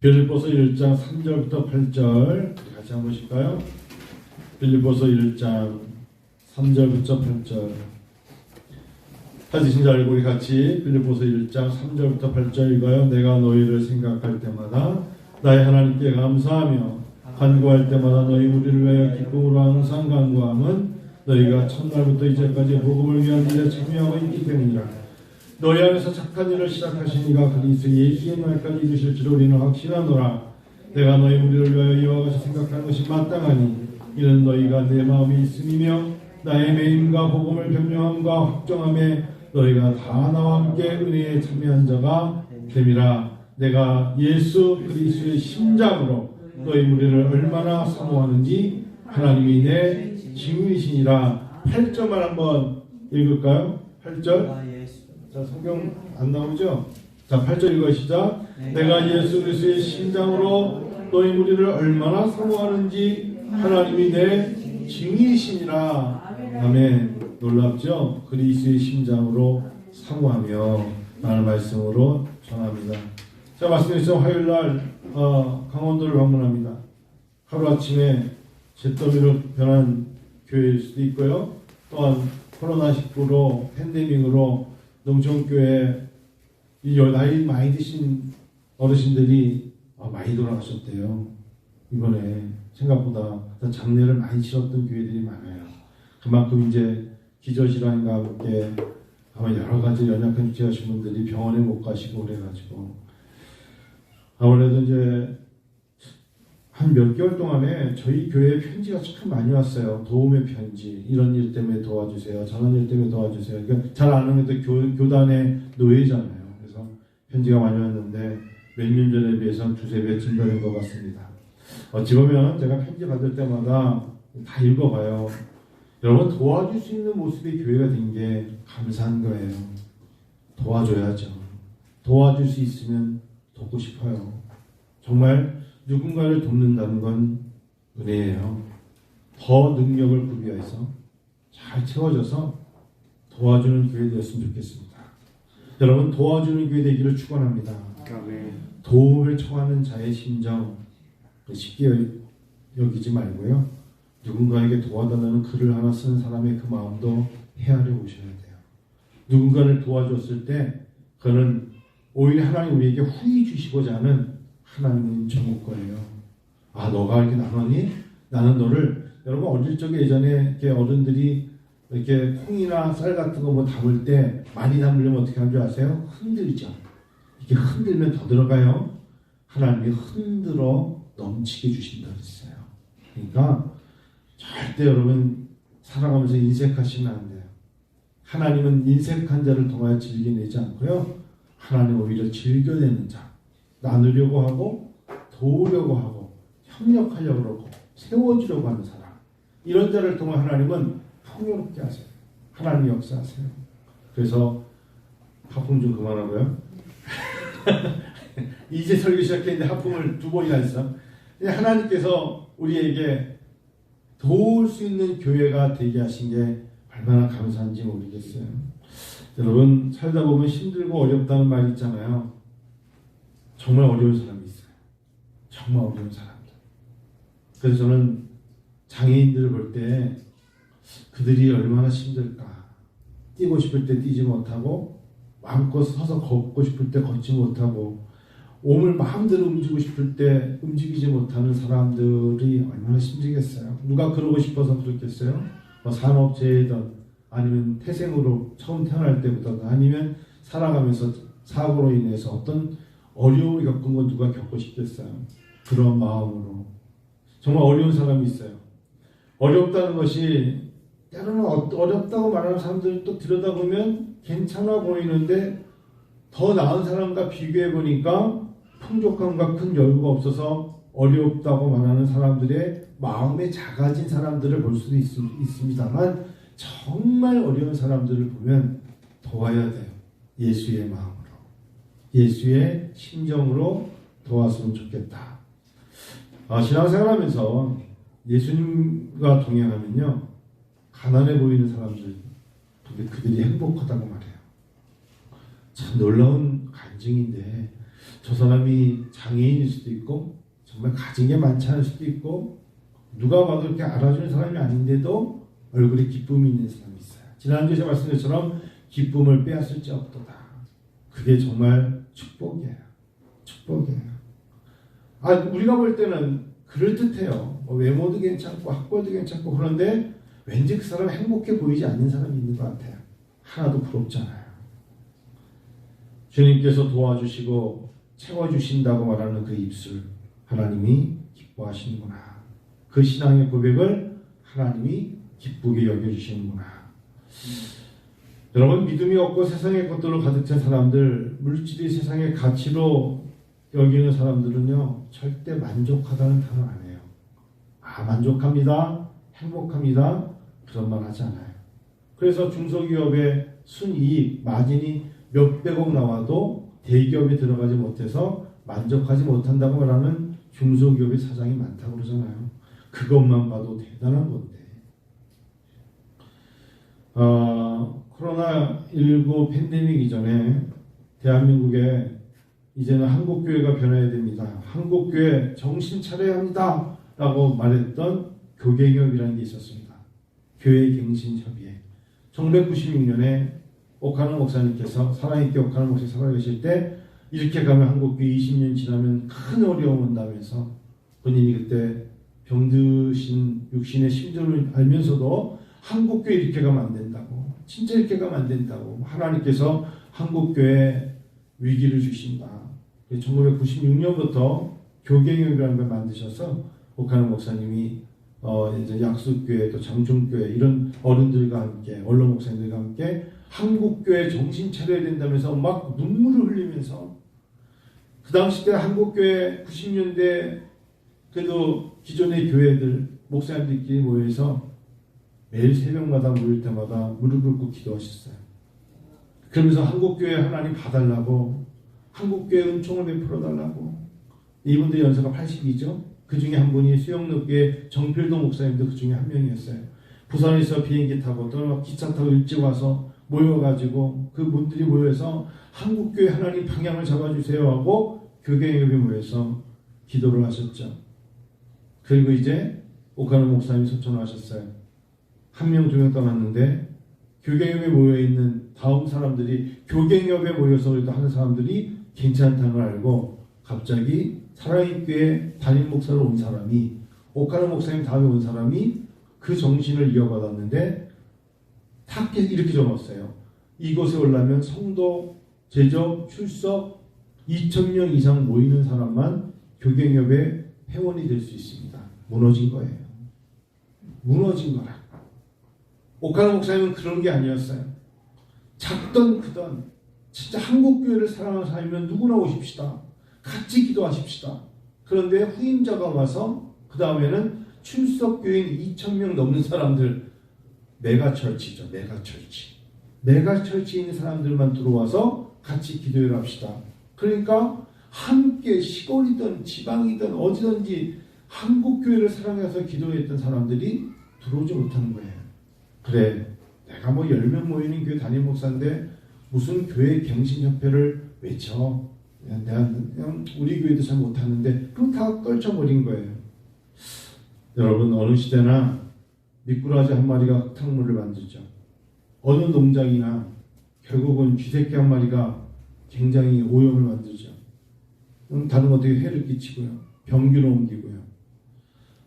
빌립보서 1장 3절부터 8절 같이 한번 보실까요? 빌립보서 1장 3절부터 8절 찾으신 줄 알고 우리 같이 빌립보서 1장 3절부터 8절 읽어요. 내가 너희를 생각할 때마다 나의 하나님께 감사하며 간구할 때마다 너희 우리를 위하여 기쁨으로 항상 간구함은 너희가 첫날부터 이제까지 복음을 위한 일에 참여하고 있기 때문이라. 너희 안에서 착한 일을 시작하신 이가 그리스도 예수의 날까지 이루실 줄 우리는 확신하노라. 내가 너희 우리를 위하여 이와 같이 생각하는 것이 마땅하니 이는 너희가 내 마음이 있음이며 나의 매임과 복음을 변명함과 확정함에 너희가 다 나와 함께 은혜에 참여한 자가 됨이라. 내가 예수 그리스도의 심장으로 너희 우리를 얼마나 사모하는지 하나님이 내 증인이시니라. 8절만 한번 읽을까요? 8절. 자, 성경 안 나오죠? 자, 8절 읽어 시작. 내가 예수 그리스도의 심장으로 너희 우리를 얼마나 사모하는지 하나님이 내 증인이시니라. 아멘. 놀랍죠? 그리스도의 심장으로 사모하며 라는 말씀으로 전합니다. 자, 말씀드렸죠. 화요일날 강원도를 방문합니다. 하루아침에 잿더미로 변한 교회일 수도 있고요. 또한 코로나19로 팬데믹으로 농촌교회 나이 많이 드신 어르신들이 많이 돌아가셨대요. 이번에 생각보다 장례를 많이 치렀던 교회들이 많아요. 그만큼 이제 기저질환과 함께 아마 여러 가지 연약한 육체하신 분들이 병원에 못 가시고 그래가지고 아무래도 이제 한 몇 개월 동안에 저희 교회에 편지가 참 많이 왔어요. 도움의 편지, 이런 일 때문에 도와주세요. 저런 일 때문에 도와주세요. 그러니까 잘 아는 게 교단의 노예잖아요. 그래서 편지가 많이 왔는데 몇 년 전에 비해서 두세 배 증가된 것 같습니다. 어찌 보면 제가 편지 받을 때마다 다 읽어봐요. 여러분, 도와줄 수 있는 모습의 교회가 된 게 감사한 거예요. 도와줘야죠. 도와줄 수 있으면 돕고 싶어요. 정말 누군가를 돕는다는 건 은혜예요. 더 능력을 구비해서 잘 채워져서 도와주는 교회 되었으면 좋겠습니다. 여러분, 도와주는 교회 되기를 축원합니다. 도움을 청하는 자의 심정 쉽게 여기지 말고요. 누군가에게 도와달라는 글을 하나 쓰는 사람의 그 마음도 헤아려 보셔야 돼요. 누군가를 도와줬을 때 그는 오히려 하나님 우리에게 후히 주시고자 하는 하나님은 정할 거예요. 너가 이렇게 나누니? 나는 너를, 여러분 어릴 적에 예전에 이렇게 어른들이 이렇게 콩이나 쌀 같은 거 뭐 담을 때 많이 담으려면 어떻게 하는 줄 아세요? 흔들죠. 이렇게 흔들면 더 들어가요. 하나님이 흔들어 넘치게 주신다 그랬어요. 그러니까 절대 여러분 살아가면서 인색하시면 안 돼요. 하나님은 인색한 자를 통하여 즐겨내지 않고요. 하나님 오히려 즐겨내는 자, 나누려고 하고 도우려고 하고 협력하려고 하고 세워주려고 하는 사람, 이런 자를 통해 하나님은 풍요롭게 하세요. 하나님이 역사하세요. 그래서 하품 좀 그만하고요. 이제 설교 시작했는데 하품을 2번이나 했어. 하나님께서 우리에게 도울 수 있는 교회가 되게 하신 게 얼마나 감사한지 모르겠어요. 여러분, 살다 보면 힘들고 어렵다는 말 있잖아요. 정말 어려운 사람이 있어요. 정말 어려운 사람들. 그래서 저는 장애인들을 볼 때 그들이 얼마나 힘들까. 뛰고 싶을 때 뛰지 못하고, 마음껏 서서 걷고 싶을 때 걷지 못하고, 몸을 마음대로 움직이고 싶을 때 움직이지 못하는 사람들이 얼마나 힘들겠어요. 누가 그러고 싶어서 그렇겠어요? 산업재해든 아니면 태생으로 처음 태어날 때부터, 아니면 살아가면서 사고로 인해서 어떤 어려움을 겪은 건 누가 겪고 싶겠어요? 그런 마음으로. 정말 어려운 사람이 있어요. 어렵다는 것이 때로는 어렵다고 말하는 사람들은 또 들여다보면 괜찮아 보이는데 더 나은 사람과 비교해 보니까 풍족함과 큰 여유가 없어서 어렵다고 말하는 사람들의 마음에 작아진 사람들을 볼 수도 있습니다만, 정말 어려운 사람들을 보면 도와야 돼요. 예수의 마음으로, 예수의 심정으로 도왔으면 좋겠다. 신앙생활하면서 예수님과 동행하면요, 가난해 보이는 사람들, 근데 그들이 행복하다고 말해요. 참 놀라운 간증인데, 저 사람이 장애인일 수도 있고 정말 가진 게 많지 않을 수도 있고 누가 봐도 이렇게 알아주는 사람이 아닌데도 얼굴에 기쁨이 있는 사람이 있어요. 지난주에 제가 말씀드린 것처럼 기쁨을 빼앗을 자 없도다. 그게 정말 축복이에요. 축복이에요. 우리가 볼 때는 그럴듯해요. 외모도 괜찮고 학벌도 괜찮고 그런데 왠지 그 사람 행복해 보이지 않는 사람이 있는 것 같아요. 하나도 부럽잖아요. 주님께서 도와주시고 채워주신다고 말하는 그 입술 하나님이 기뻐하시는구나. 그 신앙의 고백을 하나님이 기쁘게 여겨주시는구나. 여러분, 믿음이 없고 세상의 것들로 가득 찬 사람들, 물질이 세상의 가치로 여기는 사람들은요 절대 만족하다는 단어 안 해요. 만족합니다, 행복합니다, 그런 말 하지 않아요. 그래서 중소기업의 순이익 마진이 몇백억 나와도 대기업에 들어가지 못해서 만족하지 못한다고 말하는 중소기업의 사장이 많다고 그러잖아요. 그것만 봐도 대단한 건데. 코로나19 팬데믹 이전에 대한민국에 이제는 한국교회가 변해야 됩니다. 한국교회 정신 차려야 합니다. 라고 말했던 교계협이라는 게 있었습니다. 교회갱신협의회. 1996년에 옥하는 목사님께서 살아있게 옥하는 목사님 살아계실 때 이렇게 가면 한국교회 20년 지나면 큰 어려움 온다면서 본인이 그때 병드신 육신의 심정을 알면서도 한국교회 이렇게 가면 안 된다고, 진짜 이렇게 가면 안 된다고, 하나님께서 한국교회 위기를 주신다. 1996년부터 교계협이라는 걸 만드셔서 옥하는 목사님이 이제 약수교회 또 장충교회 이런 어른들과 함께 언론 목사님들과 함께 한국교회 정신 차려야 된다면서 막 눈물을 흘리면서 그 당시 때 한국교회 90년대 그래도 기존의 교회들 목사님들끼리 모여서 매일 새벽마다 모일 때마다 무릎을 꿇고 기도하셨어요. 그러면서 한국교회 하나님 봐달라고, 한국교회 은총을 베풀어달라고. 이분들 연세가 80이죠. 그 중에 한 분이 수영로교회 정필동 목사님도 그 중에 한 명이었어요. 부산에서 비행기 타고 또 기차 타고 일찍 와서 모여가지고 그분들이 모여서 한국교회 하나님 방향을 잡아주세요 하고 교계협에 모여서 기도를 하셨죠. 그리고 이제 옥하는 목사님이 소천하셨어요. 한 명, 두 명 떠났는데 교계협에 모여있는 다음 사람들이 교계협에 모여서 그래도 하는 사람들이 괜찮다는 걸 알고 갑자기 사랑의교회 담임 목사로 온 사람이 옥하는 목사님 다음에 온 사람이 그 정신을 이어받았는데 탁 이렇게 적었어요. 이곳에 오려면 성도, 제적, 출석 2,000명 이상 모이는 사람만 교계협의 회원이 될 수 있습니다. 무너진 거예요. 무너진 거라. 옥하는 목사님은 그런 게 아니었어요. 작던 크던 진짜 한국교회를 사랑하는 사람이면 누구나 오십시다. 같이 기도하십시다. 그런데 후임자가 와서 그 다음에는 출석교인 2,000명 넘는 사람들, 메가철치죠. 메가철치에 있는 사람들만 들어와서 같이 기도를 합시다. 그러니까 함께 시골이든 지방이든 어디든지 한국교회를 사랑해서 기도했던 사람들이 들어오지 못하는 거예요. 그래, 내가 뭐 10명 모이는 교회 담임 목사인데 무슨 교회 갱신협회를 외쳐. 내가 그냥 우리 교회도 잘 못하는데 그럼 다 떨쳐버린 거예요. 여러분, 어느 시대나 미꾸라지 한 마리가 흙탕물을 만들죠. 어느 농장이나 결국은 쥐새끼 한 마리가 굉장히 오염을 만들죠. 다른 어떻게 해를 끼치고요. 병균을 옮기고요.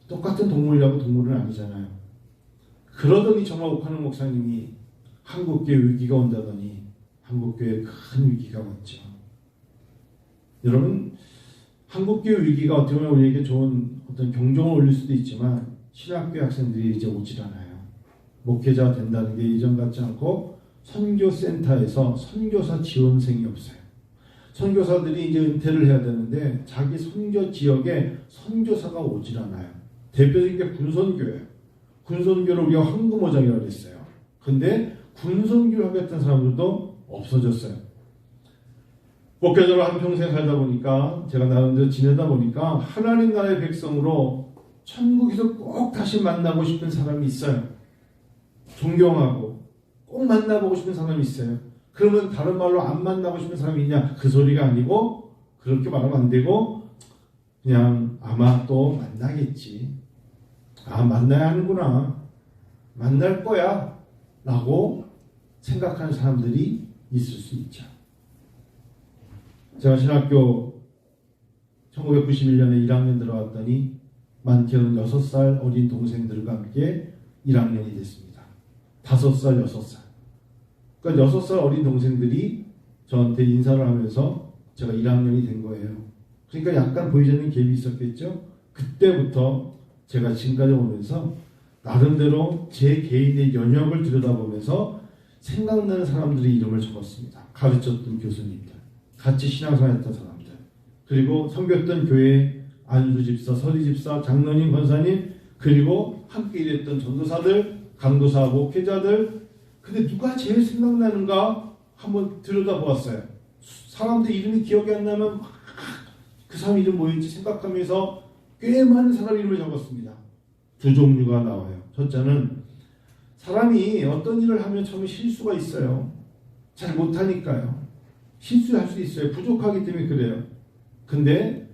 똑같은 동물이라고 동물은 아니잖아요. 그러더니 정말 옥하는 목사님이 한국교회 위기가 온다더니 한국교회에 큰 위기가 왔죠. 여러분, 한국교회 위기가 어떻게 보면 우리에게 좋은 어떤 경종을 울릴 수도 있지만 신학교 학생들이 이제 오질 않아요. 목회자가 된다는 게 이전 같지 않고 선교센터에서 선교사 지원생이 없어요. 선교사들이 이제 은퇴를 해야 되는데 자기 선교 지역에 선교사가 오질 않아요. 대표적인 게 군선교예요. 군선교를 우리가 황금어장이라고 했어요. 근데 군선교를 하겠다는 사람들도 없어졌어요. 목회자로 한평생 살다 보니까 제가 나름대로 지내다 보니까 하나님 나라의 백성으로 천국에서 꼭 다시 만나고 싶은 사람이 있어요. 존경하고 꼭 만나보고 싶은 사람이 있어요. 그러면 다른 말로 안 만나고 싶은 사람이 있냐? 그 소리가 아니고 그렇게 말하면 안 되고 그냥 아마 또 만나겠지. 만나야 하는구나. 만날 거야. 라고 생각하는 사람들이 있을 수 있죠. 제가 신학교 1991년에 1학년 들어갔더니 많게는 6살 어린 동생들과 함께 1학년이 됐습니다. 5살, 6살. 그러니까 6살 어린 동생들이 저한테 인사를 하면서 제가 1학년이 된 거예요. 그러니까 약간 보이지 않는 갭이 있었겠죠. 그때부터 제가 지금까지 오면서 나름대로 제 개인의 연역을 들여다보면서 생각나는 사람들의 이름을 적었습니다. 가르쳤던 교수님들, 같이 신앙생활했던 사람들, 그리고 섬겼던 교회 안수 집사, 서리 집사, 장로님, 권사님, 그리고 함께 일했던 전도사들, 강도사, 목회자들. 근데 누가 제일 생각나는가 한번 들여다보았어요. 사람들 이름이 기억이 안 나면 그 사람 이름 뭐였지 생각하면서 꽤 많은 사람 이름을 적었습니다. 두 종류가 나와요. 첫째는 사람이 어떤 일을 하면 처음에 실수가 있어요. 잘 못하니까요. 실수할 수 있어요. 부족하기 때문에 그래요. 근데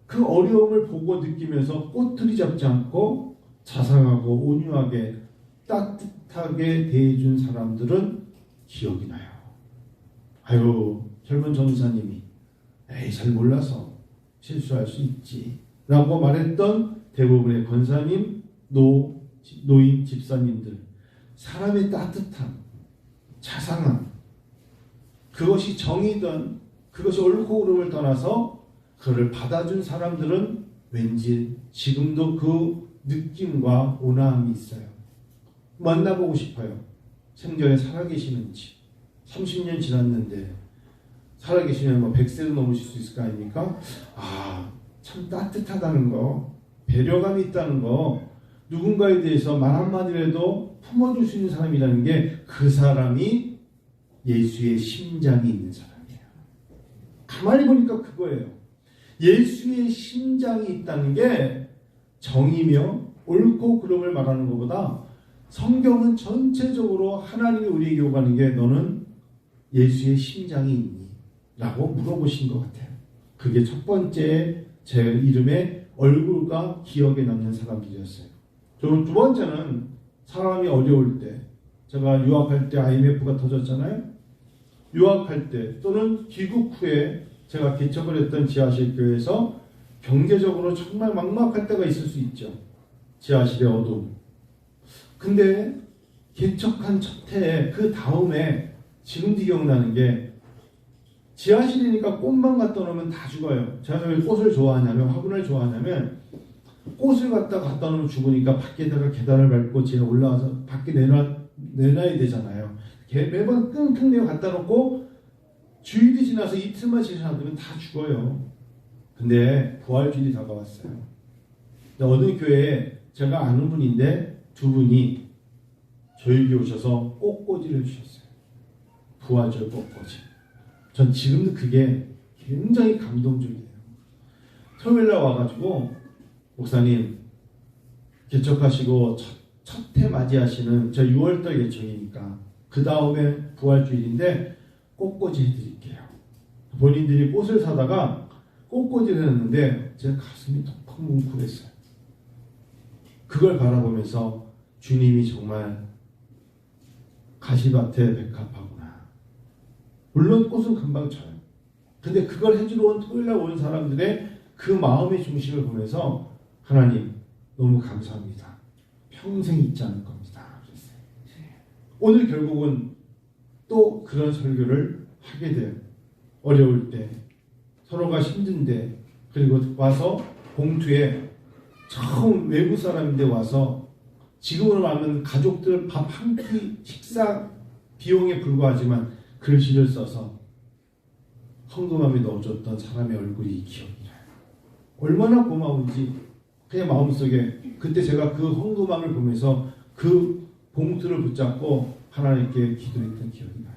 그 어려움을 보고 느끼면서 꼬투리 잡지 않고 자상하고 온유하게 따뜻하게 대해준 사람들은 기억이 나요. 아유, 젊은 전사님이 에이 잘 몰라서 실수할 수 있지 라고 말했던 대부분의 권사님, 노인 집사님들, 사람의 따뜻함, 자상함, 그것이 정이든 그것이 옳고 그름을 떠나서 그를 받아준 사람들은 왠지 지금도 그 느낌과 온화함이 있어요. 만나보고 싶어요. 생전에 살아계시는지. 30년 지났는데 살아계시면 100세도 넘으실 수 있을 거 아닙니까? 참 따뜻하다는 거, 배려감이 있다는 거, 누군가에 대해서 말 한마디라도 품어줄 수 있는 사람이라는 게 그 사람이 예수의 심장이 있는 사람이에요. 가만히 보니까 그거예요. 예수의 심장이 있다는 게 정이며 옳고 그름을 말하는 것보다 성경은 전체적으로 하나님이 우리에게 요구하는 게 너는 예수의 심장이 있니? 라고 물어보신 것 같아요. 그게 첫 번째 제 이름의 얼굴과 기억에 남는 사람들이었어요. 두 번째는 사람이 어려울 때, 제가 유학할 때 IMF가 터졌잖아요. 유학할 때 또는 귀국 후에 제가 개척을 했던 지하실 교회에서 경제적으로 정말 막막할 때가 있을 수 있죠. 지하실의 어둠. 근데 개척한 첫 해에 그 다음에 지금도 기억나는 게 지하실이니까 꽃만 갖다 놓으면 다 죽어요. 제가 왜 꽃을 좋아하냐면, 화분을 좋아하냐면 꽃을 갖다 놓으면 죽으니까 밖에다가 계단을 밟고 제가 올라와서 밖에 내놔야 되잖아요. 매번 끙끙 내어 갖다 놓고 주일이 지나서 이틀만 지나면 다 죽어요. 근데 부활주일이 다가왔어요. 어느 교회에 제가 아는 분인데 두 분이 저에게 오셔서 꽃꽂이를 주셨어요. 부활절 꽃꽂이. 전 지금도 그게 굉장히 감동적이에요. 토요일날 와가지고 목사님 개척하시고 첫 해 맞이하시는 저 6월달 개척이니까 그 다음에 부활주일인데 꽃꽂이 해드릴게요. 본인들이 꽃을 사다가 꽃꽂이를 했는데 제 가슴이 톡톡 뭉클했어요. 그걸 바라보면서 주님이 정말 가시밭에 백합하구나. 물론 꽃은 금방 져요. 근데 그걸 해주러 온 토요일날 온 사람들의 그 마음의 중심을 보면서 하나님 너무 감사합니다. 평생 잊지 않을 겁니다. 그랬어요. 오늘 결국은 또 그런 설교를 하게 돼요. 어려울 때, 서로가 힘든데, 그리고 와서 봉투에 처음 외국 사람인데 와서 지금으로 말하면 가족들 밥 한 끼 식사 비용에 불과하지만 글씨를 써서 헌금함에 넣어줬던 사람의 얼굴이 기억이 나요. 얼마나 고마운지 그냥 마음속에 그때 제가 그 헌금함을 보면서 그 봉투를 붙잡고 하나님께 기도했던 기억이 나요.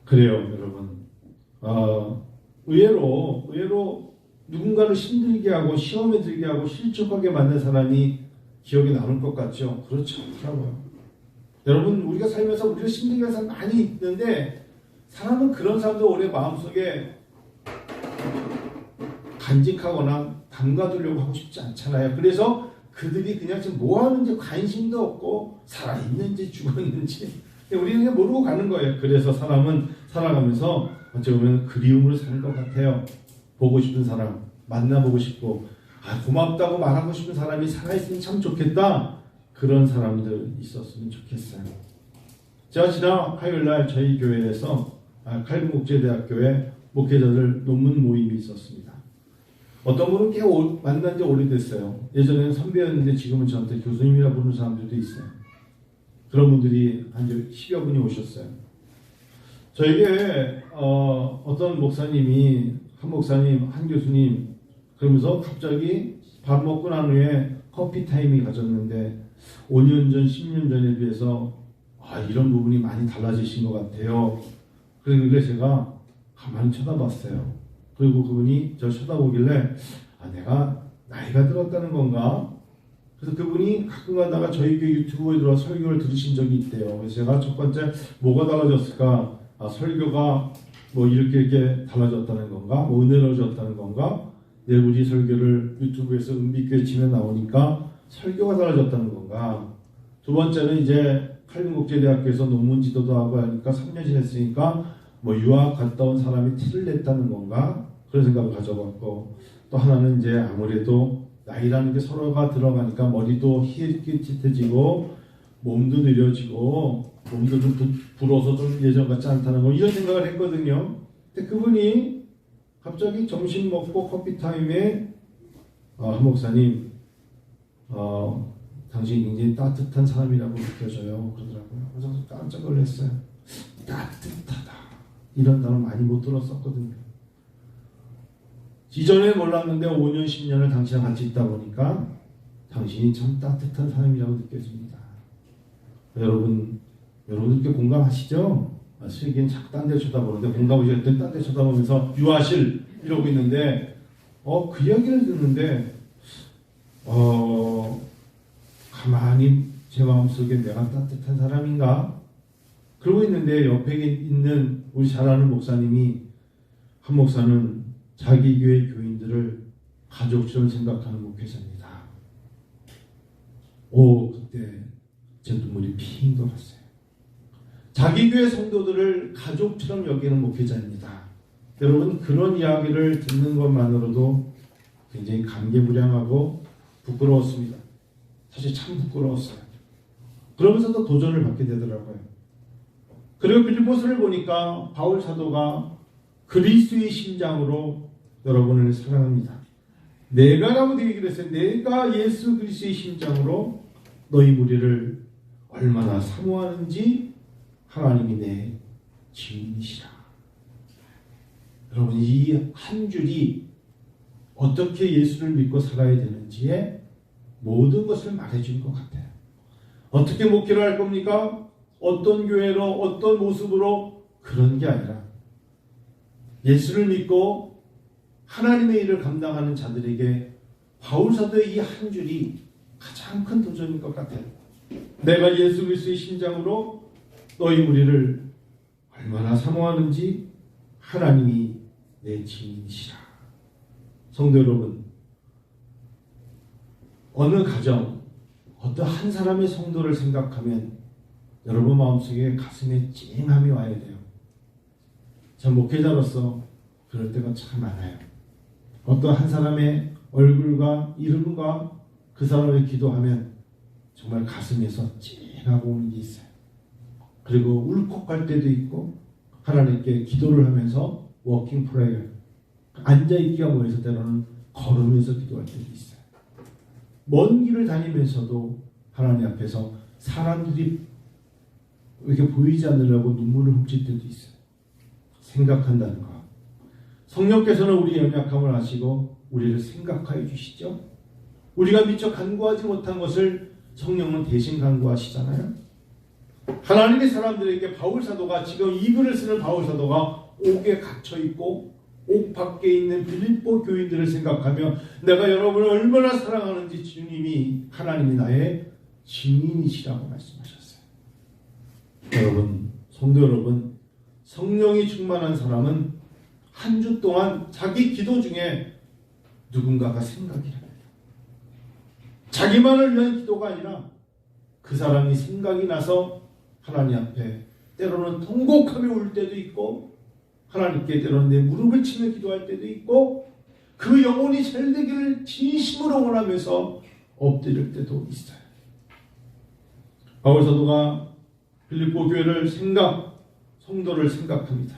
그래요, 여러분. 의외로 누군가를 힘들게 하고 시험에 들게 하고 실족하게 만든 사람이 기억에 남을 것 같죠? 그렇지 않더라고요. 여러분, 우리가 살면서 우리가 힘들게 하는 사람 많이 있는데 사람은 그런 사람도 오래 마음속에 간직하거나 담가두려고 하고 싶지 않잖아요. 그래서 그들이 그냥 지금 뭐 하는지 관심도 없고 살아있는지 죽었는지 우리는 그냥 모르고 가는 거예요. 그래서 사람은 살아가면서 어찌 보면 그리움으로 사는 것 같아요. 보고 싶은 사람, 만나보고 싶고 고맙다고 말하고 싶은 사람이 살아있으면 참 좋겠다. 그런 사람들 있었으면 좋겠어요. 제가 지난 화요일날 저희 교회에서 칼빈국제대학교에 목회자들 논문 모임이 있었습니다. 어떤 분은 꽤 만난 지 오래됐어요. 예전에는 선배였는데 지금은 저한테 교수님이라 부르는 사람들도 있어요. 그런 분들이 한 10여 분이 오셨어요. 저에게 어떤 목사님이 한 목사님, 한 교수님 그러면서 갑자기 밥 먹고 난 후에 커피 타임이 가졌는데 5년 전, 10년 전에 비해서 이런 부분이 많이 달라지신 것 같아요. 그러길래 제가 가만히 쳐다봤어요. 그리고 그분이 저 쳐다보길래 내가 나이가 들었다는 건가? 그래서 그분이 가끔 가다가 저희 교회 유튜브에 들어와 설교를 들으신 적이 있대요. 그래서 제가 첫 번째 뭐가 달라졌을까? 설교가 뭐 이렇게 달라졌다는 건가? 뭐 은혜로워졌다는 건가? 내부지 설교를 유튜브에서 은비교회 치면 나오니까 설교가 달라졌다는 건가? 두 번째는 이제 칼빈국제대학교에서 논문 지도도 하고 하니까 3년 지냈으니까 뭐 유학 갔다 온 사람이 티를 냈다는 건가? 그런 생각을 가져봤고, 또 하나는 이제 아무래도 나이라는 게 서로가 들어가니까 머리도 희끗희끗해지고 몸도 느려지고 몸도 좀 불어서 좀 예전 같지 않다는 거 이런 생각을 했거든요. 근데 그분이 갑자기 점심 먹고 커피 타임에 한 목사님 당신이 굉장히 따뜻한 사람이라고 느껴져요. 그러더라고요. 그래서 깜짝 놀랐어요. 따뜻하다. 이런 단어 많이 못 들었었거든요. 이전에 몰랐는데 5년, 10년을 당신이랑 같이 있다 보니까 당신이 참 따뜻한 사람이라고 느껴집니다. 여러분들께 공감하시죠? 슬기는 자꾸 딴 데 쳐다보는데 공감하시 했더니 딴 데 쳐다보면서 유아실 이러고 있는데 그 이야기를 듣는데 가만히 제 마음속에 내가 따뜻한 사람인가? 그러고 있는데 옆에 있는 우리 잘 아는 목사님이 한 목사는 자기 교회 교인들을 가족처럼 생각하는 목회자입니다. 그때 제 눈물이 핑 돌았어요. 자기 교회 성도들을 가족처럼 여기는 목회자입니다. 여러분 그런 이야기를 듣는 것만으로도 굉장히 감개무량하고 부끄러웠습니다. 사실 참 부끄러웠어요. 그러면서도 도전을 받게 되더라고요. 그리고 빌립보서를 보니까 바울 사도가 그리스도의 심장으로 여러분을 사랑합니다. 내가라고 얘기를 했어요. 내가 예수 그리스도의 심장으로 너희 무리를 얼마나 사모하는지 하나님이 내 증인이시라. 여러분 이 한 줄이 어떻게 예수를 믿고 살아야 되는지에 모든 것을 말해주는 것 같아요. 어떻게 목회를 할 겁니까? 어떤 교회로 어떤 모습으로 그런 게 아니라 예수를 믿고 하나님의 일을 감당하는 자들에게 바울 사도의 이 한 줄이 가장 큰 도전인 것 같아요. 내가 예수 그리스도의 심장으로 너희 무리를 얼마나 사모하는지 하나님이 내 증인이시라. 성도 여러분, 어느 가정, 어떤 한 사람의 성도를 생각하면 여러분 마음속에 가슴에 찡함이 와야 돼요. 전 목회자로서 그럴 때가 참 많아요. 어떤 한 사람의 얼굴과 이름과 그 사람의 기도하면 정말 가슴에서 찡하고 오는 게 있어요. 그리고 울컥할 때도 있고 하나님께 기도를 하면서 워킹 프레이어 앉아있기가 뭐해서 때로는 걸으면서 기도할 때도 있어요. 먼 길을 다니면서도 하나님 앞에서 사람들이 이렇게 보이지 않으려고 눈물을 훔칠 때도 있어요. 생각한다는 것. 성령께서는 우리의 연약함을 아시고 우리를 생각하여 주시죠. 우리가 미처 간구하지 못한 것을 성령은 대신 간구하시잖아요. 하나님의 사람들에게 바울 사도가 지금 이 글을 쓰는 바울 사도가 옥에 갇혀 있고 옥 밖에 있는 빌립보 교인들을 생각하며 내가 여러분을 얼마나 사랑하는지 주님이 하나님이 나의 증인이시라고 말씀하셨어요. 여러분, 성도 여러분, 성령이 충만한 사람은 한 주 동안 자기 기도 중에 누군가가 생각이 납니다. 자기만을 위한 기도가 아니라 그 사람이 생각이 나서 하나님 앞에 때로는 통곡하며 울 때도 있고, 하나님께 때로는 내 무릎을 치며 기도할 때도 있고, 그 영혼이 잘 되기를 진심으로 원하면서 엎드릴 때도 있어요. 바울 사도가 빌립보 교회를 성도를 생각합니다.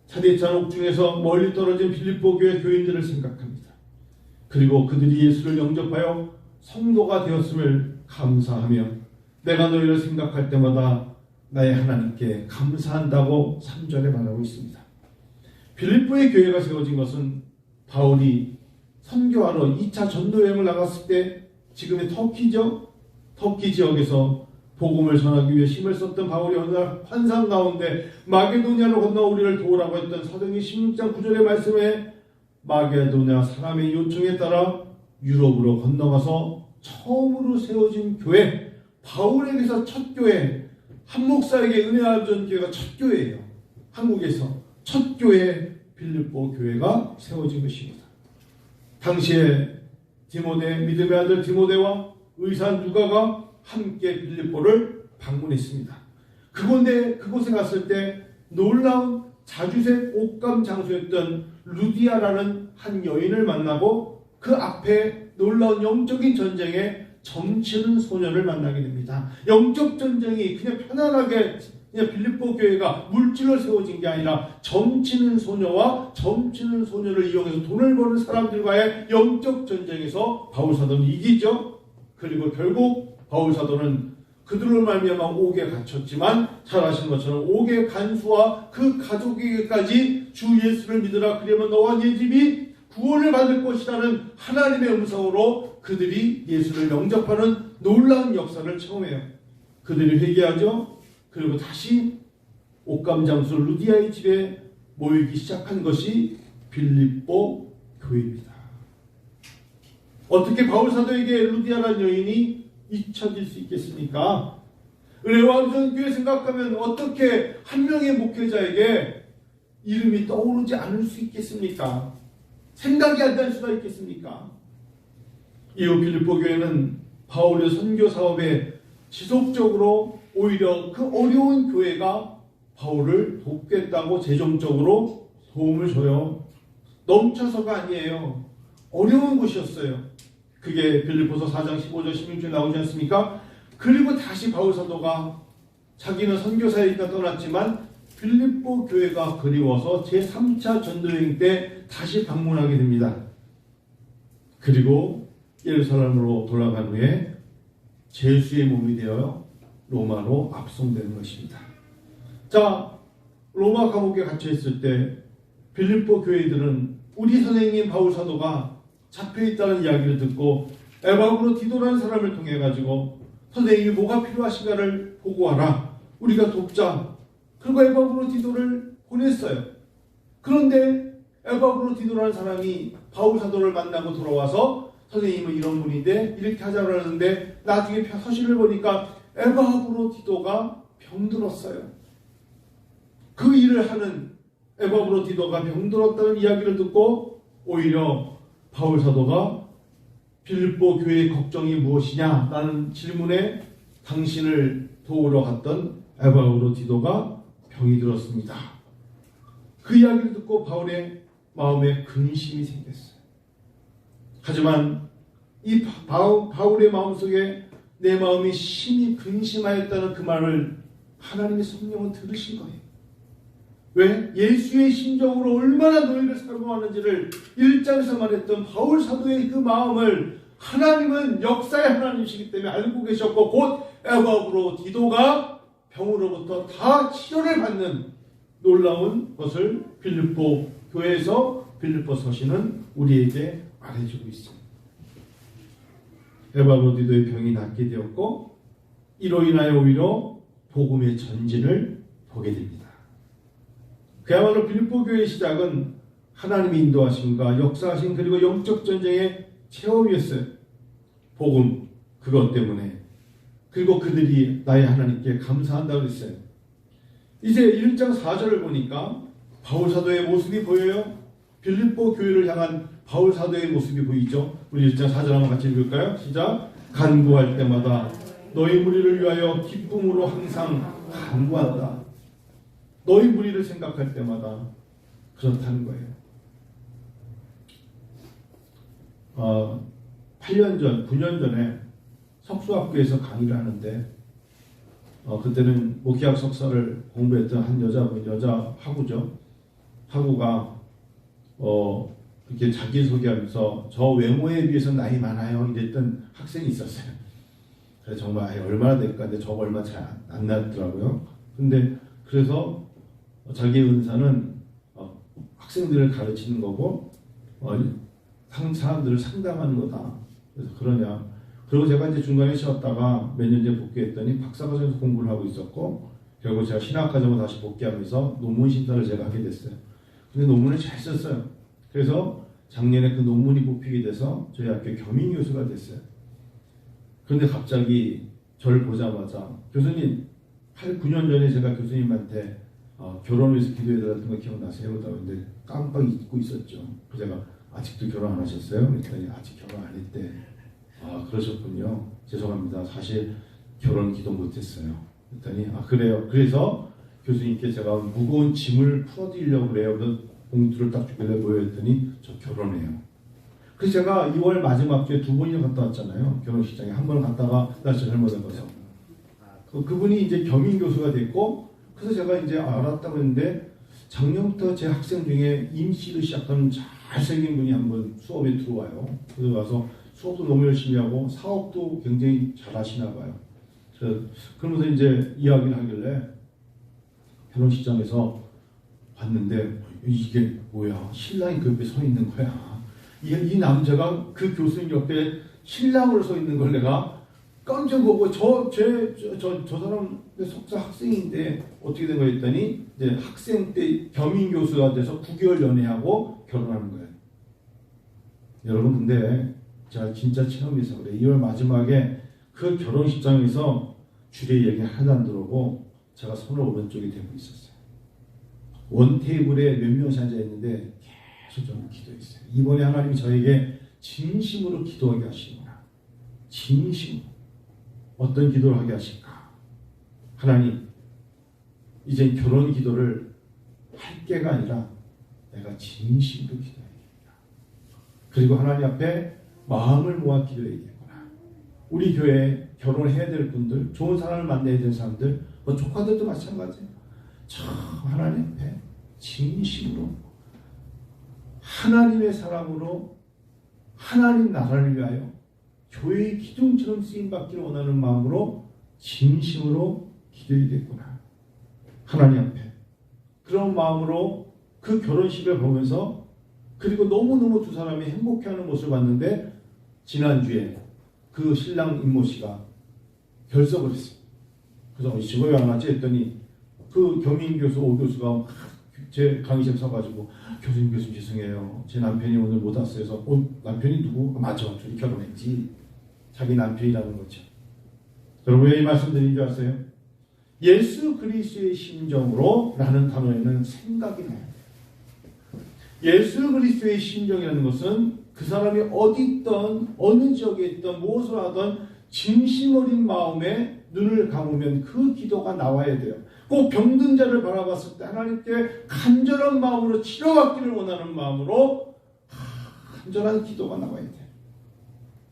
차디찬 옥중에서 멀리 떨어진 빌립보 교회 교인들을 생각합니다. 그리고 그들이 예수를 영접하여 성도가 되었음을 감사하며 내가 너희를 생각할 때마다 나의 하나님께 감사한다고 3절에 말하고 있습니다. 빌립보의 교회가 세워진 것은 바울이 선교하러 2차 전도여행을 나갔을 때, 지금의 터키 지역에서 복음을 전하기 위해 힘을 썼던 바울이 어느 날 환상 가운데 마게도냐로 건너 우리를 도우라고 했던 사도행전 16장 9절의 말씀에 마게도냐 사람의 요청에 따라 유럽으로 건너가서 처음으로 세워진 교회, 바울에게서 첫 교회, 한 목사에게 은혜와 전 교회가 첫 교회예요. 한국에서 첫 교회 빌립보 교회가 세워진 것입니다. 당시에 믿음의 아들 디모데와 의사 누가가 함께 빌립보를 방문했습니다. 그곳에 갔을 때 놀라운 자주색 옷감 장소였던 루디아라는 한 여인을 만나고 그 앞에 놀라운 영적인 전쟁에 점치는 소년을 만나게 됩니다. 영적 전쟁이 그냥 편안하게 그냥 빌립보 교회가 물질로 세워진 게 아니라 점치는 소녀와 점치는 소녀를 이용해서 돈을 버는 사람들과의 영적 전쟁에서 바울 사도는 이기죠. 그리고 결국 바울 사도는 그들로 말미암아 옥에 갇혔지만 잘 아시는 것처럼 옥의 간수와 그 가족에게까지 주 예수를 믿으라, 그러면 너와 네 집이 구원을 받을 것이라는 하나님의 음성으로 그들이 예수를 영접하는 놀라운 역사를 체험해요. 그들이 회개하죠. 그리고 다시 옷감 장수 루디아의 집에 모이기 시작한 것이 빌립보 교회입니다. 어떻게 바울 사도에게 루디아라는 여인이 잊혀질 수 있겠습니까? 은혜와 음성교회 생각하면 어떻게 한 명의 목회자에게 이름이 떠오르지 않을 수 있겠습니까? 생각이 안 날 수가 있겠습니까? 이후 빌립보 교회는 바울의 선교 사업에 지속적으로 오히려 그 어려운 교회가 바울을 돕겠다고 재정적으로 도움을 줘요. 넘쳐서가 아니에요. 어려운 곳이었어요. 그게 빌립보서 4장 15절 16절 나오지 않습니까? 그리고 다시 바울 사도가 자기는 선교사이니까 떠났지만 빌립보 교회가 그리워서 제3차 전도여행 때 다시 방문하게 됩니다. 그리고 예루살렘으로 돌아간 후에 제수의 몸이 되어 로마로 압송되는 것입니다. 자, 로마 감옥에 갇혀 있을 때 빌립보 교회들은 우리 선생님 바울 사도가 잡혀 있다는 이야기를 듣고 에바브로 디도라는 사람을 통해 가지고 선생님이 뭐가 필요하신가를 보고하라, 우리가 돕자. 그리고 에바브로 디도를 보냈어요. 그런데 에바브로 디도라는 사람이 바울 사도를 만나고 돌아와서 선생님은 이런 분인데 이렇게 하자고 하는데 나중에 서신을 보니까 에바브로 디도가 병들었어요. 그 일을 하는 에바브로 디도가 병들었다는 이야기를 듣고 오히려 바울 사도가 빌립보 교회의 걱정이 무엇이냐 라는 질문에 당신을 도우러 갔던 에바브로 디도가 병이 들었습니다. 그 이야기를 듣고 바울의 마음에 근심이 생겼어요. 하지만 이 바울의 마음속에 내 마음이 심히 근심하였다는 그 말을 하나님의 성령은 들으신 거예요. 왜? 예수의 심정으로 얼마나 너희를 사랑하는지를 1장에서 말했던 바울 사도의 그 마음을 하나님은 역사의 하나님이시기 때문에 알고 계셨고, 곧 에바브로 디도가 병으로부터 다 치료를 받는 놀라운 것을 빌립보 교회에서 빌립보 서신은 우리에게 말해주고 있습니다. 에바브로 디도의 병이 낫게 되었고, 이로 인하여 오히려 복음의 전진을 보게 됩니다. 그야말로 빌립보 교회의 시작은 하나님의 인도하심과 역사하심 그리고 영적 전쟁의 체험이었어요. 복음, 그것 때문에. 그리고 그들이 나의 하나님께 감사한다고 했어요. 이제 1장 4절을 보니까 바울 사도의 모습이 보여요. 빌립보 교회를 향한 바울 사도의 모습이 보이죠. 우리 1장 4절 한번 같이 읽을까요? 시작. 간구할 때마다 너희 무리를 위하여 기쁨으로 항상 간구한다. 너희 무리를 생각할 때마다 그렇다는 거예요. 8년 전, 9년 전에 석수학교에서 강의를 하는데 그때는 목회학 석사를 공부했던 한 여자 학우죠. 학우가 이렇게 자기소개하면서 저 외모에 비해서 나이 많아요 이랬던 학생이 있었어요. 그래서 정말 얼마나 될까 근데 저거 얼마 잘 안 나더라고요. 근데 그래서 자기의 은사는 학생들을 가르치는 거고 사람들을 상담하는 거다. 그래서 그러냐. 그리고 제가 이제 중간에 쉬었다가 몇 년 전에 복귀했더니 박사과정에서 공부를 하고 있었고 결국 제가 신학과정으로 다시 복귀하면서 논문 심사를 제가 하게 됐어요. 근데 논문을 잘 썼어요. 그래서 작년에 그 논문이 뽑히게 돼서 저희 학교 겸임 교수가 됐어요. 그런데 갑자기 저를 보자마자 교수님 8, 9년 전에 제가 교수님한테 결혼을 위해서 기도해달라는 거 기억나세요? 근데 깜빡 잊고 있었죠. 그래서 제가 아직도 결혼 안 하셨어요? 그랬더니 아직 결혼 안 했대. 그러셨군요. 죄송합니다. 사실 결혼 기도 못했어요. 그랬더니 그래요. 그래서 교수님께 제가 무거운 짐을 풀어드리려고 그래요. 그래서 봉투를 딱 주길래 모여있더니 저 결혼해요. 그래서 제가 2월 마지막 주에 2번이나 갔다 왔잖아요. 결혼식장에. 한 번은 갔다가 날짜 잘못해서 그분이 이제 겸임 교수가 됐고 그래서 제가 이제 알았다고 했는데 작년부터 제 학생 중에 임시를 시작하는 잘생긴 분이 한 번 수업에 들어와요. 그래서 와서 수업도 너무 열심히 하고 사업도 굉장히 잘 하시나 봐요. 그러면서 이제 이야기를 하길래 결혼식장에서 봤는데 이게 뭐야? 신랑이 그 옆에 서 있는 거야. 이 남자가 그 교수님 옆에 신랑으로 서 있는 걸 내가 깜짝 보고 저 사람 석사 학생인데 어떻게 된 거 했더니 이제 학생 때 겸임 교수가 돼서 9개월 연애하고 결혼하는 거예요. 여러분 근데 제가 진짜 체험해서 그래. 2월 마지막에 그 결혼식장에서 주례 얘기 하나도 안 들어오고 제가 손을 오른쪽에 대고 있었어요. 원 테이블에 몇 명이 앉아 있는데 계속 좀 기도했어요. 이번에 하나님이 저에게 진심으로 기도하게 하시구나. 진심으로. 어떤 기도를 하게 하실까? 하나님, 이제 결혼 기도를 할 게가 아니라 내가 진심으로 기도해야겠다. 그리고 하나님 앞에 마음을 모아 기도해야겠구나. 우리 교회에 결혼해야 될 분들, 좋은 사람을 만나야 될 사람들, 조카들도 마찬가지예요. 참 하나님 앞에 진심으로 하나님의 사랑으로 하나님 나라를 위하여 교회의 기둥처럼 쓰임받기를 원하는 마음으로 진심으로 기도해야겠구나. 하나님 앞에 그런 마음으로 그 결혼식을 보면서 그리고 너무너무 두 사람이 행복해하는 모습을 봤는데 지난주에 그 신랑 임모 씨가 결석을 했어요. 그래서 지금 왜 안 하지 했더니 그 겸임 교수 오 교수가 제 강의실에 서가지고 교수님 죄송해요. 제 남편이 오늘 못 왔어요. 그래서 남편이 누구? 맞아. 둘이 결혼했지. 자기 남편이라는 거죠. 여러분 왜 이 말씀 드린 줄 아세요? 예수 그리스도의 심정으로 라는 단어에는 생각이 나요. 예수 그리스도의 심정이라는 것은 그 사람이 어디 있던 어느 지역에 있던 무엇을 하던 진심 어린 마음에 눈을 감으면 그 기도가 나와야 돼요. 꼭 병든 자를 바라봤을 때 하나님께 간절한 마음으로 치료받기를 원하는 마음으로 간절한 기도가 나와야 돼요.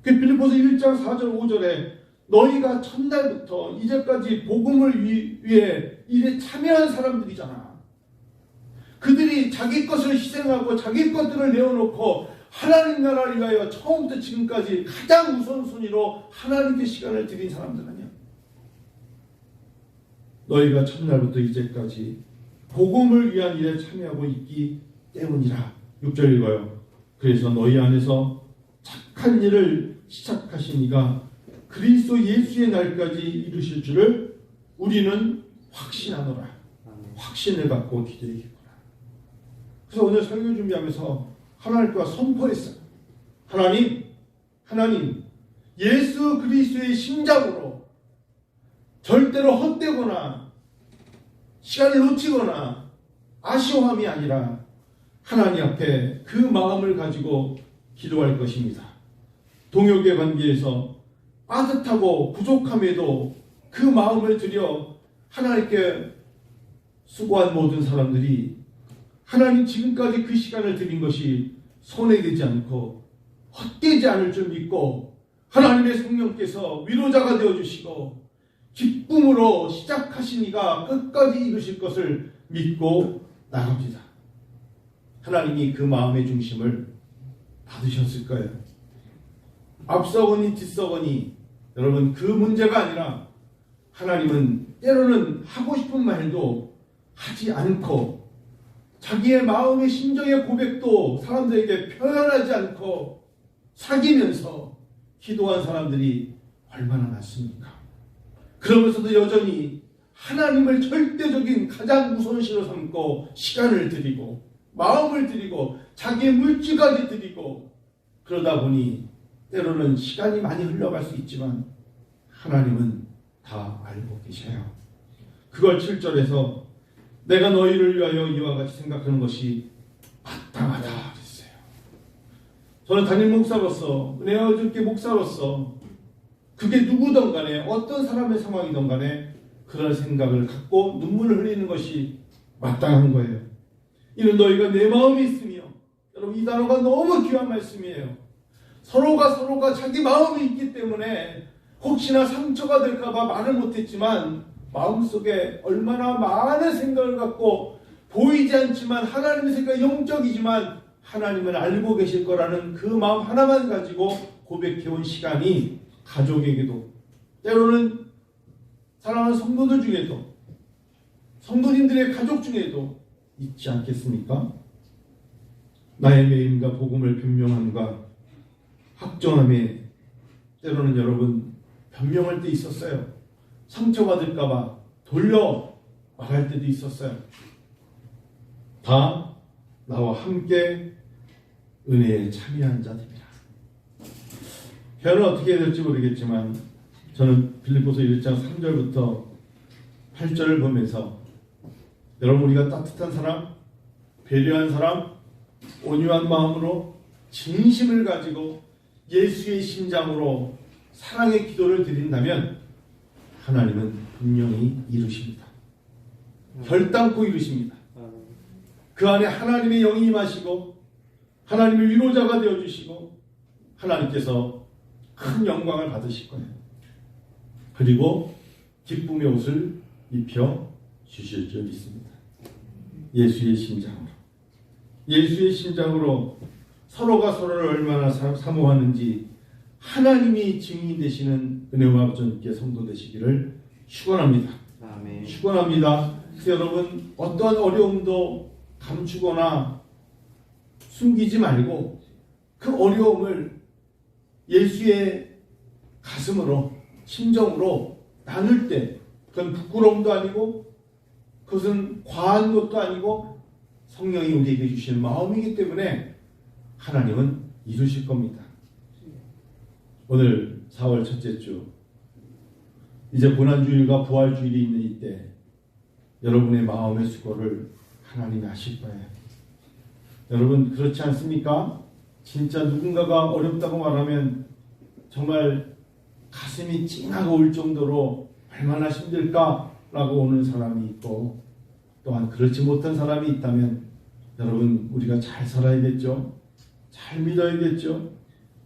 그 빌립보서 1장 4절 5절에 너희가 첫날부터 이제까지 복음을 위해 일에 참여한 사람들이잖아. 그들이 자기 것을 희생하고 자기 것들을 내어놓고 하나님 나라를 위하여 처음부터 지금까지 가장 우선순위로 하나님께 시간을 드린 사람들 아니야. 너희가 첫날부터 이제까지 복음을 위한 일에 참여하고 있기 때문이라. 6절 읽어요. 그래서 너희 안에서 착한 일을 시작하신 이가 그리스도 예수의 날까지 이루실 줄을 우리는 확신하노라. 확신을 갖고 기도하겠구나. 그래서 오늘 설교 준비하면서 하나님과 선포했어요. 하나님, 예수 그리스도의 심장으로 절대로 헛되거나 시간을 놓치거나 아쉬워함이 아니라 하나님 앞에 그 마음을 가지고 기도할 것입니다. 동역의 관계에서 빠듯하고 부족함에도 그 마음을 들여 하나님께 수고한 모든 사람들이 하나님 지금까지 그 시간을 드린 것이 손해되지 않고 헛되지 않을 줄 믿고 하나님의 성령께서 위로자가 되어주시고 기쁨으로 시작하신 이가 끝까지 이루실 것을 믿고 나갑니다. 하나님이 그 마음의 중심을 받으셨을 거예요. 앞서거니 뒤서거니 여러분 그 문제가 아니라 하나님은 때로는 하고 싶은 말도 하지 않고 자기의 마음의 심정의 고백도 사람들에게 표현하지 않고 사귀면서 기도한 사람들이 얼마나 많습니까? 그러면서도 여전히 하나님을 절대적인 가장 우선시로 삼고 시간을 드리고 마음을 드리고 자기의 물질까지 드리고 그러다 보니 때로는 시간이 많이 흘러갈 수 있지만 하나님은 다 알고 계셔요. 그걸 7절에서 내가 너희를 위하여 이와 같이 생각하는 것이 마땅하다 그랬어요. 저는 담임 목사로서 은혜와 어저께 목사로서 그게 누구든 간에 어떤 사람의 상황이든 간에 그런 생각을 갖고 눈물을 흘리는 것이 마땅한 거예요. 이는 너희가 내 마음이 있으며 여러분 이 단어가 너무 귀한 말씀이에요. 서로가 자기 마음이 있기 때문에 혹시나 상처가 될까봐 말을 못했지만 마음속에 얼마나 많은 생각을 갖고 보이지 않지만 하나님의 생각이 영적이지만 하나님은 알고 계실 거라는 그 마음 하나만 가지고 고백해온 시간이 가족에게도 때로는 사랑하는 성도들 중에도 성도님들의 가족 중에도 있지 않겠습니까? 나의 매임과 복음을 변명함과 확정함에 때로는 여러분 변명할 때 있었어요. 상처받을까봐 돌려 말할 때도 있었어요. 다 나와 함께 은혜에 참여한 자들이라. 결은 어떻게 될지 모르겠지만 저는 빌립보서 1장 3절부터 8절을 보면서 여러분 우리가 따뜻한 사람, 배려한 사람, 온유한 마음으로 진심을 가지고 예수의 심장으로 사랑의 기도를 드린다면 하나님은 분명히 이루십니다. 결단코 이루십니다. 그 안에 하나님의 영이 임하시고 하나님의 위로자가 되어주시고 하나님께서 큰 영광을 받으실 거예요. 그리고 기쁨의 옷을 입혀 주실 줄 믿습니다. 예수의 심장으로. 예수의 심장으로 서로가 서로를 얼마나 사모하는지 하나님이 증인 되시는 은혜와 아버지께 성도 되시기를 축원합니다. 아멘. 축원합니다. 그래서 여러분 어떠한 어려움도 감추거나 숨기지 말고 그 어려움을 예수의 가슴으로 심정으로 나눌 때 그건 부끄러움도 아니고 그것은 과한 것도 아니고 성령이 우리에게 주시는 마음이기 때문에 하나님은 이루실 겁니다. 오늘 4월 첫째 주 이제 고난주일과 부활주일이 있는 이때 여러분의 마음의 수고를 하나님이 하실 거예요. 여러분 그렇지 않습니까? 진짜 누군가가 어렵다고 말하면 정말 가슴이 찡하고 올 정도로 얼마나 힘들까라고 오는 사람이 있고 또한 그렇지 못한 사람이 있다면 여러분 우리가 잘 살아야겠죠. 잘 믿어야겠죠.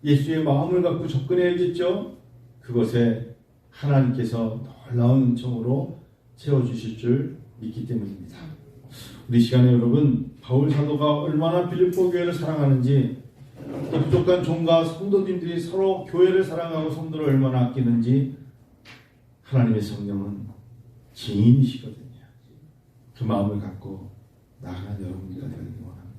예수의 마음을 갖고 접근해야겠죠. 그것에 하나님께서 놀라운 은총으로 채워주실 줄 믿기 때문입니다. 우리 시간에 여러분 바울 사도가 얼마나 빌립보 교회를 사랑하는지 또 부족한 종과 성도님들이 서로 교회를 사랑하고 성도를 얼마나 아끼는지 하나님의 성령은 증인이시거든요. 그 마음을 갖고 나아가는 여러분들과 되기를 원합니다.